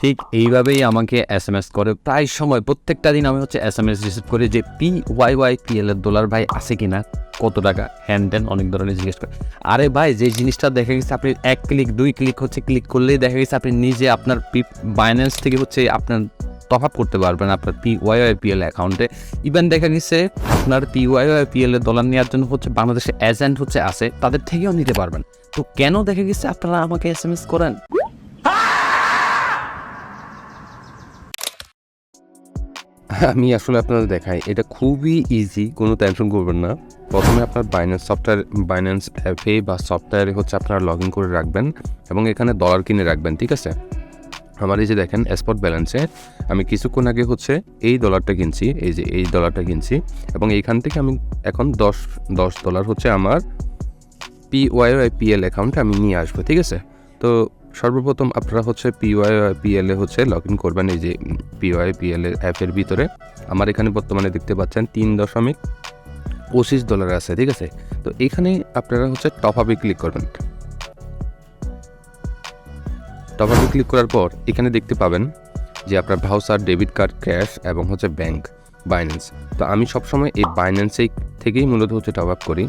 ঠিক এইভাবেই আমাকে SMS করে প্রায় সময়, প্রত্যেকটা দিন আমি হচ্ছে SMS রিসিভ করি যে PYYPL এর ডলার ভাই আছে কিনা, কত টাকা, হ্যান্ড দেন অনেক ধরনের জিজ্ঞেস করে। আরে ভাই, যে জিনিসটা দেখা গেছে আপনি 1 ক্লিক 2 ক্লিক হচ্ছে ক্লিক করলেই দেখা গেছে আপনি নিজে আপনার বাইন্যান্স থেকে হচ্ছে আপনার টপ আপ করতে পারবেন আপনার PYYPL অ্যাকাউন্টে। ইভেন দেখা গেছে আপনার PYYPL এর ডলার নেওয়ার জন্য হচ্ছে বাংলাদেশে এজেন্ট হচ্ছে আছে, তাদের থেকেও নিতে পারবেন। তো কেন দেখা গেছে আপনারা আমাকে SMS করেন? আমি আসলে আপনাদের দেখাই, এটা খুবই ইজি, কোনো টেনশন করবেন না। প্রথমে আপনার বাইন্যান্স অ্যাপে বা সফটওয়্যারে হচ্ছে আপনারা লগ ইন করে রাখবেন এবং এখানে ডলার কিনে রাখবেন, ঠিক আছে। আমার এই যে দেখেন স্পট ব্যালেন্সে আমি কিছুক্ষণ আগে হচ্ছে এই ডলারটা কিনছি, এই যে এই ডলারটা কিনছি এবং এইখান থেকে আমি এখন $10 হচ্ছে আমার PYYPL অ্যাকাউন্টে আমি নিয়ে আসবো, ঠিক আছে। তো সর্বপ্রথম আপনারা হচ্ছে PYYPL এ হচ্ছে লগ ইন করবেন। এই যে PYYPL এর অ্যাপের ভিতরে আমার এখানে বর্তমানে দেখতে পাচ্ছেন $3.25 আছে, ঠিক আছে। তো এখানে আপনারা হচ্ছে টপ আপে ক্লিক করবেন। টপ আপে ক্লিক করার পর এখানে দেখতে পাবেন যে আপনার ভাউচার, ডেবিট কার্ড, ক্যাশ এবং হচ্ছে ব্যাংক, বাইন্যান্স। তো আমি সবসময় এই বাইন্যান্সেই থেকেই মূলত হচ্ছে টপ আপ করি।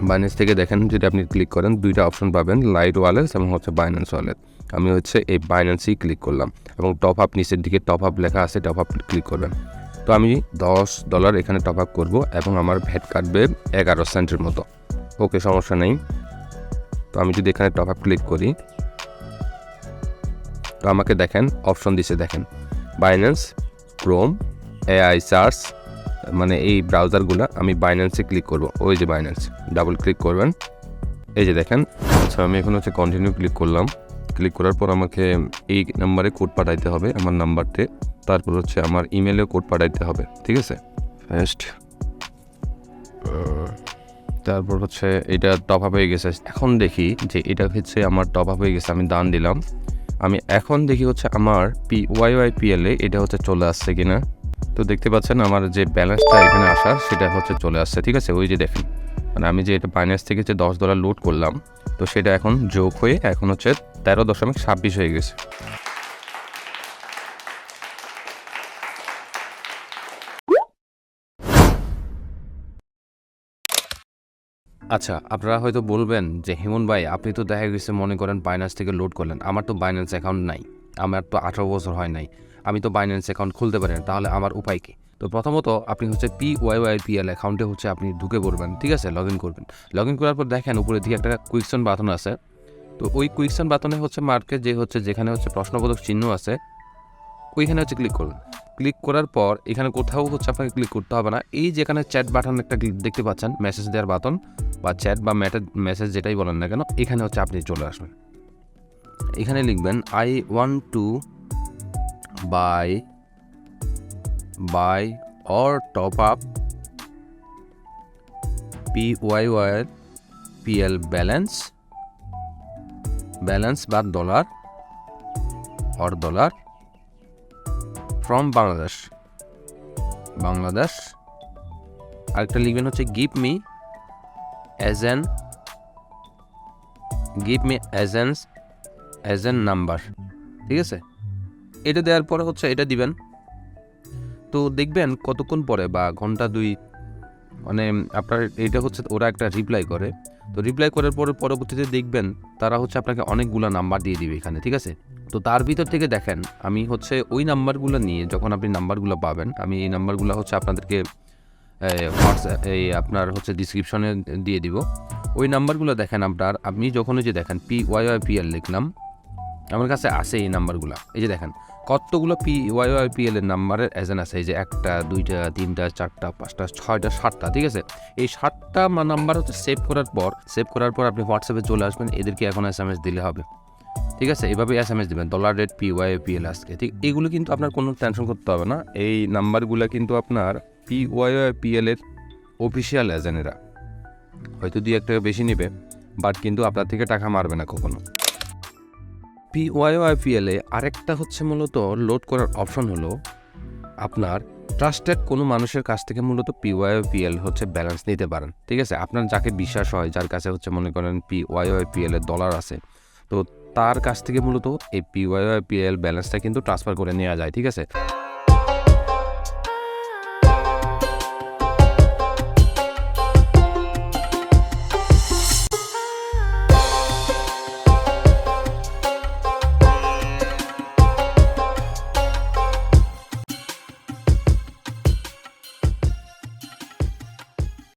বাইন্যান্স থেকে দেখেন যদি আপনি ক্লিক করেন 2টা অপশন পাবেন, লাইট ওয়ালেট এবং হচ্ছে বাইন্যান্স ওয়ালেট। আমি হচ্ছে এই বাইন্যান্সেই ক্লিক করলাম এবং টপ আপ নিচের দিকে টপ আপ লেখা আছে, টপ আপ ক্লিক করবেন। তো আমি $10 এখানে টপ আপ করবো এবং আমার ভ্যাট কাটবে 11 সেন্টের মতো। ওকে, সমস্যা নেই। তো আমি যদি এখানে টপ আপ ক্লিক করি তো আমাকে দেখেন অপশন দিছে, দেখেন বাইন্যান্স, ক্রোম, AI সার্চ, মানে এই ব্রাউজারগুলো। আমি বাইন্যান্সে ক্লিক করব, ওই যে বাইন্যান্স, ডাবল ক্লিক করবেন। এই যে দেখেন, আচ্ছা আমি এখন হচ্ছে কন্টিনিউ ক্লিক করলাম। ক্লিক করার পর আমাকে এই নাম্বারে কোড পাঠাইতে হবে, আমার নাম্বারতে। তারপর হচ্ছে আমার ইমেলে কোড পাঠাইতে হবে, ঠিক আছে। ফার্স্ট তারপর হচ্ছে এটা টপ আপ হয়ে গেছে। এখন দেখি যে এটা হচ্ছে আমার টপ আপ হয়ে গেছে, আমি দান দিলাম। আমি এখন দেখি হচ্ছে আমার PYYPL এ এটা হচ্ছে চলে আসছে কিনা। তো দেখতে পাচ্ছেন আমার যে ব্যালেন্সটা এখানে আসার সেটা হচ্ছে চলে আসছে, ঠিক আছে। ওই যে দেখেন, মানে আমি যে এটা বাইন্যান্স থেকে যে $10 লোড করলাম, তো সেটা এখন যোগ হয়ে এখন হচ্ছে 13.26 হয়ে গেছে। আচ্ছা, আপনারা হয়তো বলবেন যে হিমন ভাই, আপনি তো দেখা গেছে মনে করেন বাইন্যান্স থেকে লোড করলেন, আমার তো বাইন্যান্স অ্যাকাউন্ট নাই, আমার তো 18 বছর হয় নাই, আমি তো বাইন্যান্স অ্যাকাউন্ট খুলতে পারি না, তাহলে আমার উপায় কী? তো প্রথমত আপনি হচ্ছে PYYPL অ্যাকাউন্টে হচ্ছে আপনি ঢুকে পড়বেন, ঠিক আছে, লগ ইন করবেন। লগ ইন করার পর দেখেন উপরের দিকে একটা কুইকশন বাটন আছে। তো ওই কুইকশন বাটনে হচ্ছে মার্কে যে হচ্ছে যেখানে হচ্ছে প্রশ্নবোধক চিহ্ন আছে ওইখানে হচ্ছে ক্লিক করুন। ক্লিক করার পর এখানে কোথাও হচ্ছে আপনাকে ক্লিক করতে হবে না। এই যেখানে চ্যাট বাটন একটা দেখতে পাচ্ছেন, মেসেজ দেওয়ার বাটন বা চ্যাট বা মেসেজ যেটাই বলেন না কেন, এখানে হচ্ছে আপনি চলে আসবেন। এখানে লিখবেন I want to buy or top up PYYPL balance বা ডলার from বাংলাদেশ। আরেকটা লিখবেন হচ্ছে give me as an number, ঠিক আছে। এটা দেওয়ার পরে হচ্ছে এটা দিবেন। তো দেখবেন কতক্ষণ পরে বা ঘন্টা 2, মানে আপনার এটা হচ্ছে ওরা একটা রিপ্লাই করে। তো রিপ্লাই করার পরে পরবর্তীতে দেখবেন তারা হচ্ছে আপনাকে অনেকগুলো নাম্বার দিয়ে দিবে এখানে, ঠিক আছে। তো তার ভিতর থেকে দেখেন আমি হচ্ছে ওই নাম্বারগুলো নিয়ে, যখন আপনি নাম্বারগুলো পাবেন, আমি এই নাম্বারগুলো হচ্ছে আপনাদেরকে এই আপনার হচ্ছে ডিসক্রিপশনে দিয়ে দিব। ওই নাম্বারগুলো দেখেন আপনার, আপনি যখন যে দেখেন PYYPL লিখলাম, আমার কাছে আছে এই নাম্বারগুলো। এই যে দেখেন কতগুলো PYYPL এর নাম্বারের এজেন্ট আছে, এই যে 1টা 2টা 3টা 4টা 5টা 6টা 7টা, ঠিক আছে। এই 7টা নাম্বার হচ্ছে সেভ করার পর আপনি হোয়াটসঅ্যাপে চলে আসবেন, এদেরকে এখন SMS দিলে হবে, ঠিক আছে। এভাবে SMS দেবেন $PYYPL আজকে, ঠিক। এগুলো কিন্তু আপনার কোনো টেনশন করতে হবে না। এই নাম্বারগুলো কিন্তু আপনার PYYPL এর অফিসিয়াল এজেন্টরা হয়তো 2-1 টাকা বেশি নেবে, বাট কিন্তু আপনার থেকে টাকা মারবে না কখনো। PYYPL এ আরেকটা হচ্ছে মূলত লোড করার অপশন হলো আপনার ট্রাস্টেড কোনো মানুষের কাছ থেকে মূলত PYYPL হচ্ছে ব্যালেন্স নিতে পারেন, ঠিক আছে। আপনার যাকে বিশ্বাস হয়, যার কাছে হচ্ছে মনে করেন PYYPL এর ডলার আছে, তো তার কাছ থেকে মূলত এই PYPL ব্যালেন্সটা কিন্তু ট্রান্সফার করে নেওয়া যায়, ঠিক আছে।